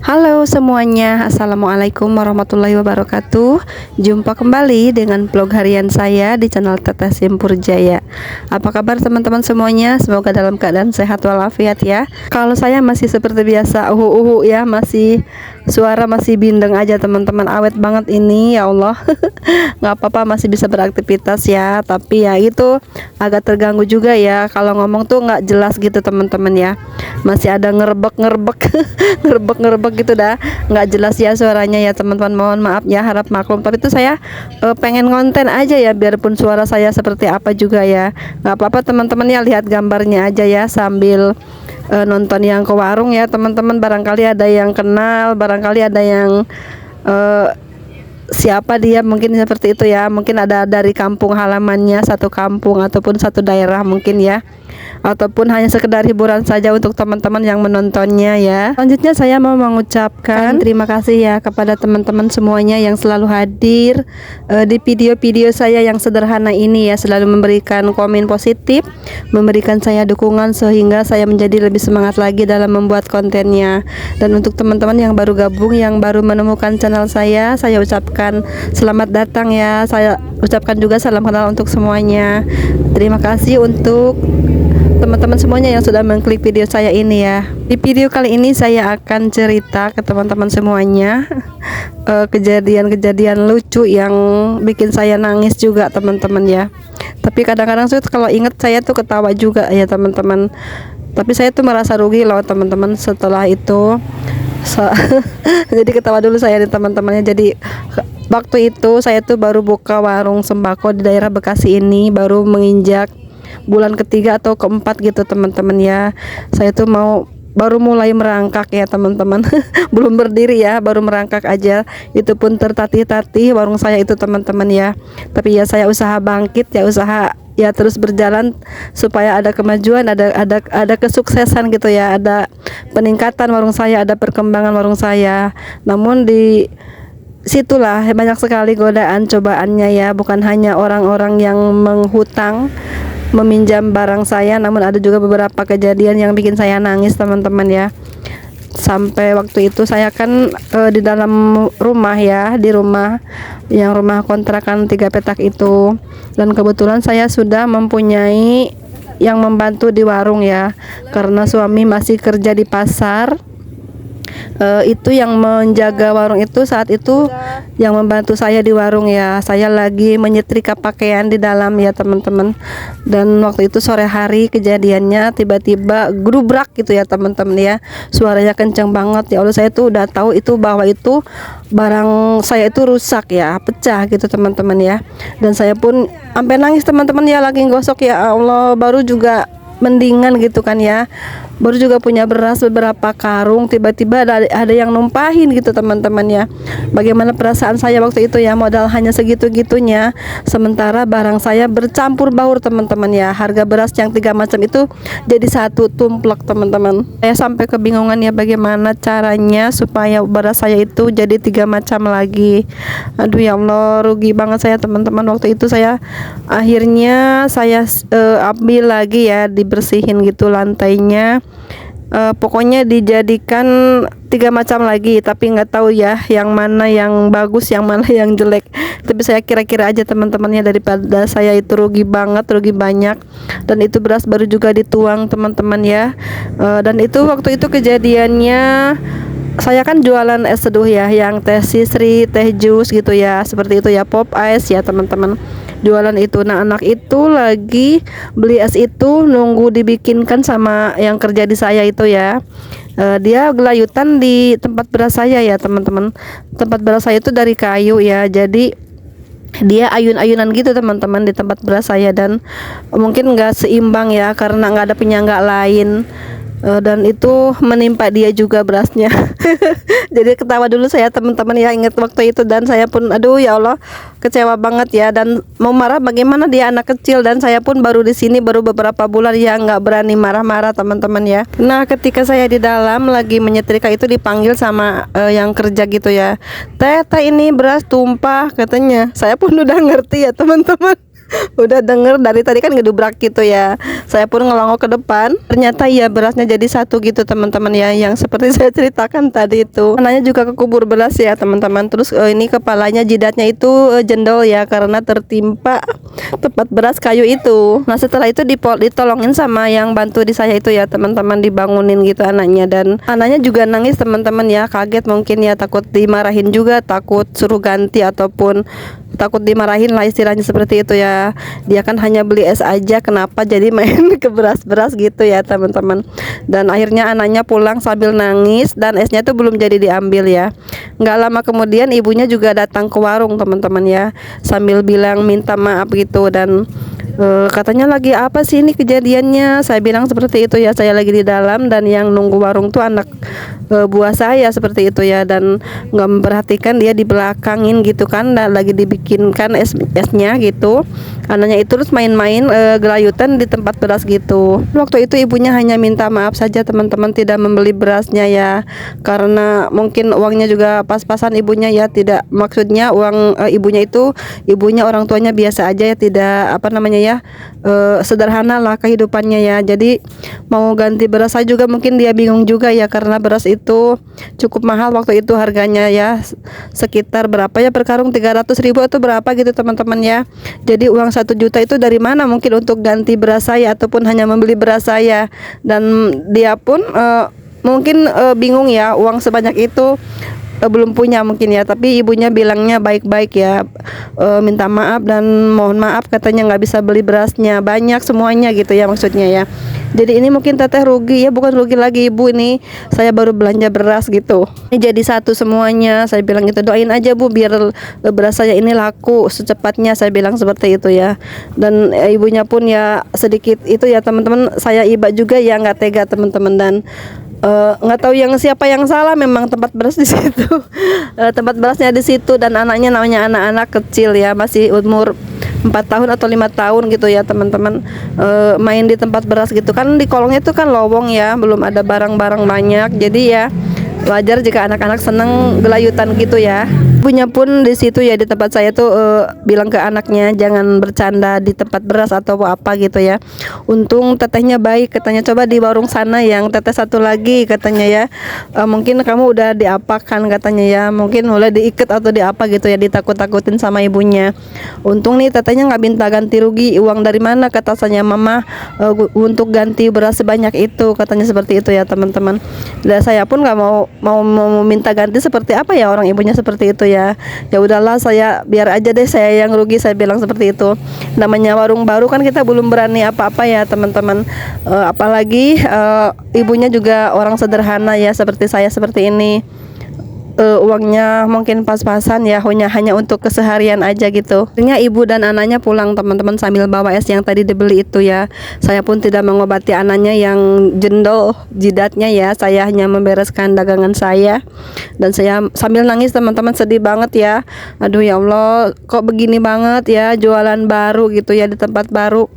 Halo semuanya, Assalamualaikum warahmatullahi wabarakatuh. Jumpa kembali dengan vlog harian saya di channel Teteh Simpur Jaya. Apa kabar teman-teman semuanya? Semoga dalam keadaan sehat walafiat ya. Kalau saya masih seperti biasa, ya, suara masih bindeng aja teman-teman. Awet banget ini, ya Allah. Nggak apa-apa, masih bisa beraktivitas ya. Tapi ya itu agak terganggu juga ya. Kalau ngomong tuh nggak jelas gitu teman-teman ya. Masih ada ngerebek ngerebek gitu dah, nggak jelas ya suaranya ya teman-teman, mohon maaf ya, harap maklum. Tapi itu saya pengen konten aja ya, biarpun suara saya seperti apa juga ya, nggak apa-apa teman-teman ya, lihat gambarnya aja ya sambil nonton yang ke warung ya teman-teman. Barangkali ada yang kenal, barangkali ada yang siapa dia, mungkin seperti itu ya, mungkin ada dari kampung halamannya, satu kampung ataupun satu daerah mungkin ya, ataupun hanya sekedar hiburan saja untuk teman-teman yang menontonnya ya. Selanjutnya saya mau mengucapkan terima kasih ya kepada teman-teman semuanya yang selalu hadir di video-video saya yang sederhana ini ya, selalu memberikan komen positif, memberikan saya dukungan sehingga saya menjadi lebih semangat lagi dalam membuat kontennya. Dan untuk teman-teman yang baru gabung, yang baru menemukan channel saya ucapkan selamat datang ya. Saya ucapkan juga salam kenal untuk semuanya. Terima kasih untuk teman-teman semuanya yang sudah mengklik video saya ini ya. Di video kali ini saya akan cerita ke teman-teman semuanya kejadian-kejadian lucu yang bikin saya nangis juga teman-teman ya. Tapi kadang-kadang kalau ingat saya tuh ketawa juga ya teman-teman. Tapi saya tuh merasa rugi loh teman-teman setelah itu. Jadi ketawa dulu saya di teman-temannya. Jadi waktu itu saya tuh baru buka warung sembako di daerah Bekasi ini, baru menginjak bulan ketiga atau keempat gitu teman-teman ya. Saya tuh baru mulai merangkak ya teman-teman. Belum berdiri ya, baru merangkak aja. Itu pun tertatih-tatih warung saya itu teman-teman ya. Tapi ya saya usaha bangkit ya, usaha ya terus berjalan supaya ada kemajuan, ada kesuksesan gitu ya, ada peningkatan warung saya, ada perkembangan warung saya. Namun di situlah banyak sekali godaan cobaannya ya, bukan hanya orang-orang yang menghutang meminjam barang saya, namun ada juga beberapa kejadian yang bikin saya nangis teman-teman ya. Sampai waktu itu saya kan di dalam rumah ya, di rumah kontrakan 3 petak itu, dan kebetulan saya sudah mempunyai yang membantu di warung ya, karena suami masih kerja di pasar. Itu yang menjaga warung itu saat itu, yang membantu saya di warung ya. Saya lagi menyetrika pakaian di dalam ya teman-teman. Dan waktu itu sore hari kejadiannya, tiba-tiba grubrak gitu ya teman-teman ya. Suaranya kencang banget ya Allah. Saya tuh udah tahu itu bahwa itu barang saya itu rusak ya, pecah gitu teman-teman ya. Dan saya pun sampai nangis teman-teman ya, lagi gosok ya Allah, baru juga mendingan gitu kan ya, baru juga punya beras beberapa karung, tiba-tiba ada yang numpahin gitu teman-teman ya. Bagaimana perasaan saya waktu itu ya, modal hanya segitu-gitunya, sementara barang saya bercampur baur teman-teman ya. Harga beras yang 3 macam itu jadi satu tumplek teman-teman. Saya sampai kebingungan ya, bagaimana caranya supaya beras saya itu jadi 3 macam lagi. Aduh ya Allah, rugi banget saya teman-teman. Waktu itu saya akhirnya ambil lagi ya, dibersihin gitu lantainya. Pokoknya dijadikan 3 macam lagi, tapi nggak tahu ya yang mana yang bagus, yang mana yang jelek. Tapi saya kira-kira aja teman-temannya, daripada saya itu rugi banget, rugi banyak. Dan itu beras baru juga dituang teman-teman ya. Dan itu waktu itu kejadiannya, saya kan jualan es seduh ya, yang teh sisri, teh jus gitu ya, seperti itu ya, pop ice ya teman-teman, jualan itu. Nah anak itu lagi beli es itu, nunggu dibikinkan sama yang kerja di saya itu ya. Dia gelayutan di tempat beras saya ya teman-teman. Tempat beras saya itu dari kayu ya, jadi dia ayun-ayunan gitu teman-teman di tempat beras saya. Dan mungkin nggak seimbang ya, karena nggak ada penyangga lain. Dan itu menimpa dia juga berasnya. Jadi ketawa dulu saya teman-teman ya, ingat waktu itu. Dan saya pun aduh ya Allah, kecewa banget ya, dan mau marah bagaimana, dia anak kecil, dan saya pun baru di sini baru beberapa bulan ya, nggak berani marah-marah teman-teman ya. Nah ketika saya di dalam lagi menyetrika itu, dipanggil sama yang kerja gitu ya, teh ini beras tumpah katanya. Saya pun udah ngerti ya teman-teman. Udah denger dari tadi kan ngedubrak gitu ya. Saya pun ngelongok ke depan. Ternyata ya berasnya jadi satu gitu teman-teman ya, yang seperti saya ceritakan tadi itu. Anaknya juga kekubur beras ya teman-teman. Terus ini kepalanya, jidatnya itu jendol ya karena tertimpa tempat beras kayu itu. Nah setelah itu ditolongin sama yang bantu di saya itu ya teman-teman, dibangunin gitu anaknya. Dan anaknya juga nangis teman-teman ya, kaget mungkin ya, takut dimarahin juga, takut suruh ganti ataupun takut dimarahin lah istilahnya seperti itu ya. Dia kan hanya beli es aja, kenapa jadi main ke beras-beras gitu ya teman-teman. Dan akhirnya anaknya pulang sambil nangis dan esnya itu belum jadi diambil ya. Nggak lama kemudian ibunya juga datang ke warung teman-teman ya, sambil bilang minta maaf gitu. Dan katanya lagi apa sih ini kejadiannya, saya bilang seperti itu ya, saya lagi di dalam dan yang nunggu warung tuh anak buah saya seperti itu ya. Dan nggak memperhatikan dia di belakangin gitu kan, dan lagi dibikinkan esnya gitu. Anaknya itu terus main-main gelayutan di tempat beras gitu. Waktu itu ibunya hanya minta maaf saja teman-teman, tidak membeli berasnya ya, karena mungkin uangnya juga pas-pasan ibunya ya, tidak maksudnya uang ibunya itu, ibunya orang tuanya biasa aja ya, tidak apa namanya ya, sederhana lah kehidupannya ya. Jadi mau ganti beras saya juga mungkin dia bingung juga ya, karena beras itu cukup mahal waktu itu harganya ya, sekitar berapa ya per karung, 300.000 atau berapa gitu teman-teman ya. Jadi uang 1 juta itu dari mana mungkin untuk ganti beras saya ataupun hanya membeli beras saya. Dan dia pun mungkin bingung ya, uang sebanyak itu belum punya mungkin ya. Tapi ibunya bilangnya baik-baik ya, minta maaf dan mohon maaf katanya nggak bisa beli berasnya banyak semuanya gitu ya maksudnya ya. Jadi ini mungkin teteh rugi ya, bukan rugi lagi ibu, ini saya baru belanja beras gitu, ini jadi satu semuanya. Saya bilang gitu, doain aja bu biar beras saya ini laku secepatnya, saya bilang seperti itu ya. Dan ibunya pun ya sedikit itu ya teman-teman, saya iba juga ya, nggak tega teman-teman. Dan nggak tahu yang siapa yang salah, memang tempat beras di situ. Tempat berasnya di situ, dan anaknya namanya anak-anak kecil ya, masih umur 4 tahun atau 5 tahun gitu ya teman-teman, main di tempat beras gitu kan. Di kolongnya itu kan lowong ya, belum ada barang-barang banyak, jadi ya wajar jika anak-anak seneng gelayutan gitu ya. Ibunya pun di situ ya, di tempat saya tuh bilang ke anaknya jangan bercanda di tempat beras atau apa gitu ya. Untung tetehnya baik, katanya coba di warung sana yang teteh satu lagi katanya ya, mungkin kamu udah diapakan katanya ya, mungkin mulai diikat atau diapa gitu ya, ditakut-takutin sama ibunya. Untung nih tetehnya nggak minta ganti rugi, uang dari mana kata saya mama untuk ganti beras sebanyak itu, katanya seperti itu ya teman-teman. Dan saya pun nggak mau minta ganti seperti apa ya, orang ibunya seperti itu ya. Ya udahlah, saya biar aja deh saya yang rugi, saya bilang seperti itu. Namanya warung baru kan kita belum berani apa-apa ya teman-teman. Apalagi ibunya juga orang sederhana ya, seperti saya seperti ini. Uangnya mungkin pas-pasan ya, hanya untuk keseharian aja gitu. Akhirnya ibu dan anaknya pulang teman-teman sambil bawa es yang tadi dibeli itu ya. Saya pun tidak mengobati anaknya yang jendol jidatnya ya, saya hanya membereskan dagangan saya. Dan saya sambil nangis teman-teman, sedih banget ya. Aduh ya Allah, kok begini banget ya, jualan baru gitu ya di tempat baru.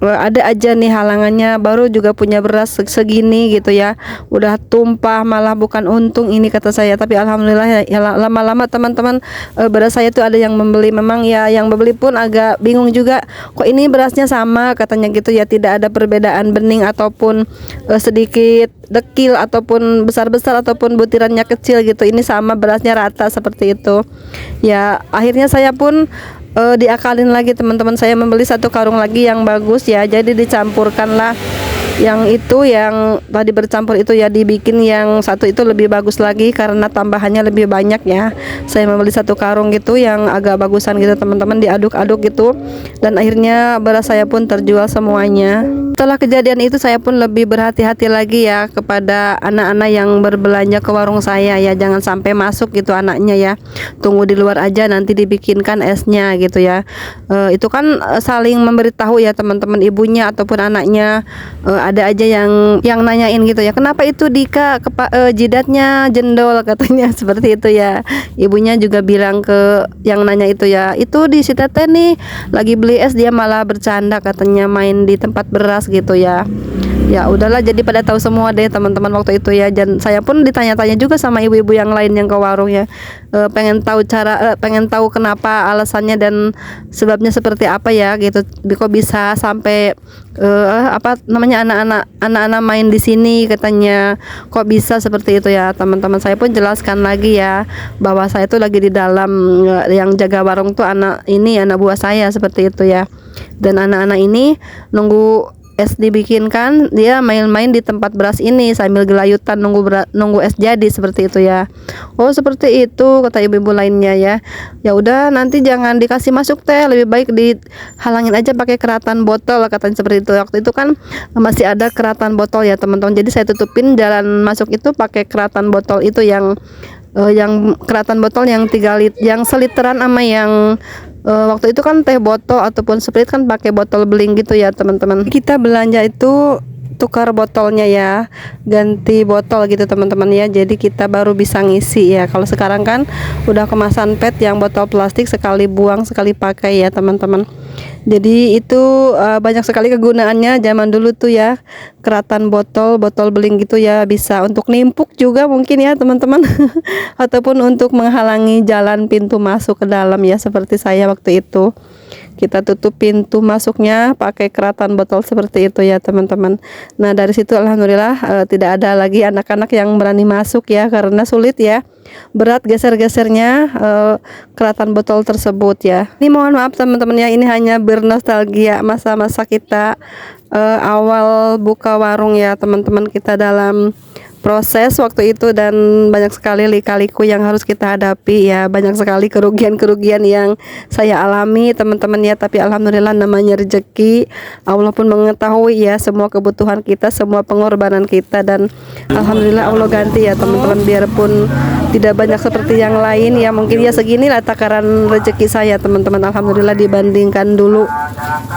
Ada aja nih halangannya, baru juga punya beras segini gitu ya, udah tumpah malah bukan untung ini kata saya. Tapi alhamdulillah ya, lama-lama teman-teman beras saya tuh ada yang membeli. Memang ya yang membeli pun agak bingung juga, kok ini berasnya sama katanya gitu ya, tidak ada perbedaan bening ataupun sedikit dekil ataupun besar-besar ataupun butirannya kecil gitu, ini sama berasnya rata seperti itu ya. Akhirnya saya pun diakalin lagi teman-teman, saya membeli 1 karung lagi yang bagus ya, jadi dicampurkanlah yang itu, yang tadi bercampur itu ya, dibikin yang satu itu lebih bagus lagi karena tambahannya lebih banyak ya. Saya membeli 1 karung gitu yang agak bagusan gitu teman-teman, diaduk-aduk gitu. Dan akhirnya beras saya pun terjual semuanya. Setelah kejadian itu saya pun lebih berhati-hati lagi ya kepada anak-anak yang berbelanja ke warung saya ya, jangan sampai masuk gitu anaknya ya, tunggu di luar aja nanti dibikinkan esnya gitu ya. Itu kan saling memberitahu ya teman-teman, ibunya ataupun anaknya. Ada aja yang nanyain gitu ya, kenapa itu Dika jidatnya jendol katanya seperti itu ya. Ibunya juga bilang ke yang nanya itu ya, itu di si teteh nih lagi beli es, dia malah bercanda katanya main di tempat beras gitu ya. Ya udahlah, jadi pada tahu semua deh teman-teman waktu itu ya. Dan saya pun ditanya-tanya juga sama ibu-ibu yang lain yang ke warung ya. Pengen tahu kenapa alasannya dan sebabnya seperti apa ya gitu. Kok bisa sampai apa namanya anak-anak main di sini katanya, kok bisa seperti itu ya teman-teman. Saya pun jelaskan lagi ya bahwa saya tuh lagi di dalam, yang jaga warung tuh anak buah saya seperti itu ya. Dan anak-anak ini nunggu es dibikinkan, dia main-main di tempat beras ini sambil gelayutan nunggu es jadi seperti itu ya. Oh seperti itu kata ibu-ibu lainnya ya. Ya udah, nanti jangan dikasih masuk teh, lebih baik dihalangin aja pakai keratan botol katanya seperti itu. Waktu itu kan masih ada keratan botol ya teman-teman, jadi saya tutupin jalan masuk itu pakai keratan botol itu yang keratan botol yang 3 liter, yang seliteran sama yang waktu itu kan teh botol ataupun Sprite kan pakai botol beling gitu ya teman-teman. Kita belanja itu tukar botolnya ya, ganti botol gitu teman-teman ya. Jadi kita baru bisa ngisi ya. Kalau sekarang kan udah kemasan PET yang botol plastik, sekali buang sekali pakai ya teman-teman. Jadi itu banyak sekali kegunaannya zaman dulu tuh ya. Keratan botol beling gitu ya, bisa untuk nimpuk juga mungkin ya teman-teman. Ataupun untuk menghalangi jalan pintu masuk ke dalam ya, seperti saya waktu itu. Kita tutup pintu masuknya pakai keratan botol seperti itu ya teman-teman. Nah dari situ alhamdulillah tidak ada lagi anak-anak yang berani masuk ya, karena sulit ya, berat geser-gesernya keratan botol tersebut ya. Ini mohon maaf teman-teman ya, ini hanya bernostalgia masa-masa kita awal buka warung ya teman-teman, kita dalam proses waktu itu, dan banyak sekali lika-liku yang harus kita hadapi ya, banyak sekali kerugian-kerugian yang saya alami teman-teman ya. Tapi alhamdulillah namanya rezeki, Allah pun mengetahui ya semua kebutuhan kita, semua pengorbanan kita, dan alhamdulillah Allah ganti ya teman-teman. Biarpun tidak banyak seperti yang lain ya, mungkin ya seginilah takaran rezeki saya teman-teman. Alhamdulillah dibandingkan dulu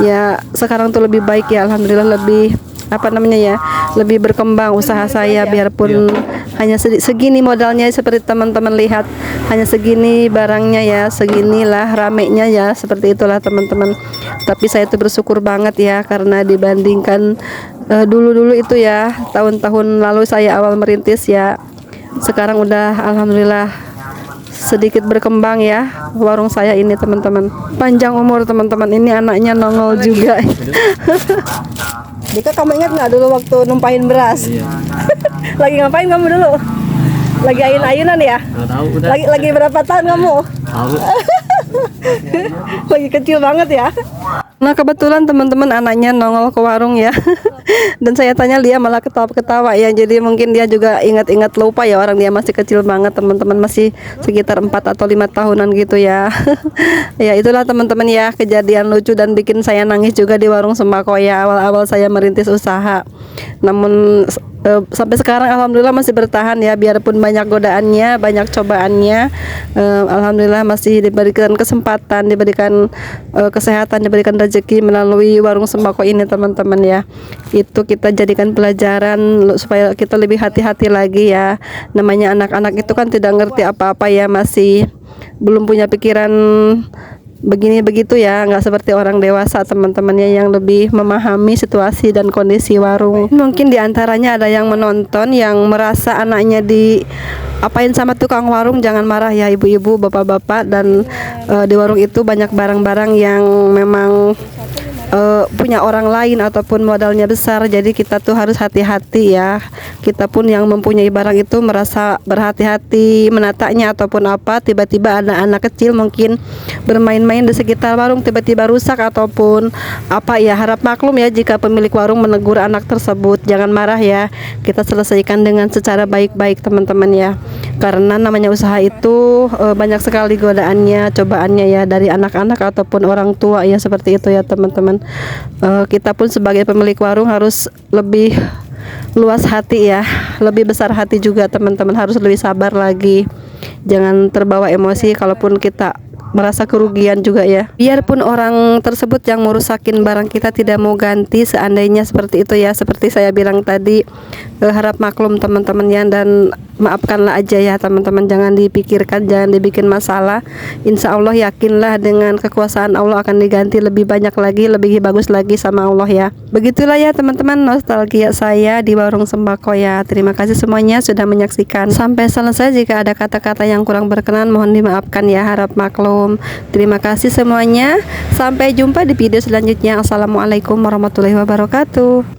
ya, sekarang tuh lebih baik ya alhamdulillah, lebih apa namanya ya, lebih berkembang usaha saya. Biarpun hanya segini modalnya, seperti teman-teman lihat, hanya segini barangnya ya, seginilah ramenya ya, seperti itulah teman-teman. Tapi saya tuh bersyukur banget ya, karena dibandingkan dulu-dulu itu ya, tahun-tahun lalu saya awal merintis ya, sekarang udah alhamdulillah sedikit berkembang ya warung saya ini teman-teman. Panjang umur teman-teman, ini anaknya nongol juga. Dika, kamu ingat nggak dulu waktu numpahin beras? Lagi ngapain kamu dulu? Lagi ayun-ayunan ya? Tahu, udah. Lagi berapa tahun kamu? Tahu. Lagi kecil banget ya. Nah kebetulan teman-teman anaknya nongol ke warung ya. Dan saya tanya, dia malah ketawa-ketawa ya. Jadi mungkin dia juga ingat-ingat, lupa ya, orang dia masih kecil banget teman-teman, masih sekitar 4 atau 5 tahunan gitu ya. Ya itulah teman-teman ya, kejadian lucu dan bikin saya nangis juga di warung sembako ya, awal-awal saya merintis usaha. Namun sampai sekarang alhamdulillah masih bertahan ya, biarpun banyak godaannya, banyak cobaannya, alhamdulillah masih diberikan kesempatan, diberikan kesehatan, diberikan rezeki melalui warung sembako ini teman-teman ya. Itu kita jadikan pelajaran supaya kita lebih hati-hati lagi ya. Namanya anak-anak itu kan tidak ngerti apa-apa ya, masih belum punya pikiran begini begitu ya, nggak seperti orang dewasa teman-temannya yang lebih memahami situasi dan kondisi warung. Mungkin diantaranya ada yang menonton yang merasa anaknya di apain sama tukang warung, jangan marah ya ibu-ibu, bapak-bapak. Dan di warung itu banyak barang-barang yang memang punya orang lain ataupun modalnya besar, jadi kita tuh harus hati-hati ya. Kita pun yang mempunyai barang itu merasa berhati-hati menatanya ataupun apa, tiba-tiba ada anak kecil mungkin bermain-main di sekitar warung tiba-tiba rusak ataupun apa ya, harap maklum ya jika pemilik warung menegur anak tersebut. Jangan marah ya, kita selesaikan dengan secara baik-baik teman-teman ya, karena namanya usaha itu banyak sekali godaannya, cobaannya ya, dari anak-anak ataupun orang tua ya, seperti itu ya teman-teman. Kita pun sebagai pemilik warung harus lebih luas hati ya, lebih besar hati juga teman-teman, harus lebih sabar lagi, jangan terbawa emosi kalaupun kita merasa kerugian juga ya. Biarpun orang tersebut yang merusakin barang kita tidak mau ganti, seandainya seperti itu ya, seperti saya bilang tadi, harap maklum teman-teman ya. Dan maafkanlah aja ya teman-teman, jangan dipikirkan, jangan dibikin masalah. Insya Allah yakinlah dengan kekuasaan Allah akan diganti lebih banyak lagi, lebih bagus lagi sama Allah ya. Begitulah ya teman-teman nostalgia saya di warung sembako ya. Terima kasih semuanya sudah menyaksikan sampai selesai. Jika ada kata-kata yang kurang berkenan mohon dimaafkan ya, harap maklum. Terima kasih semuanya, sampai jumpa di video selanjutnya. Assalamualaikum warahmatullahi wabarakatuh.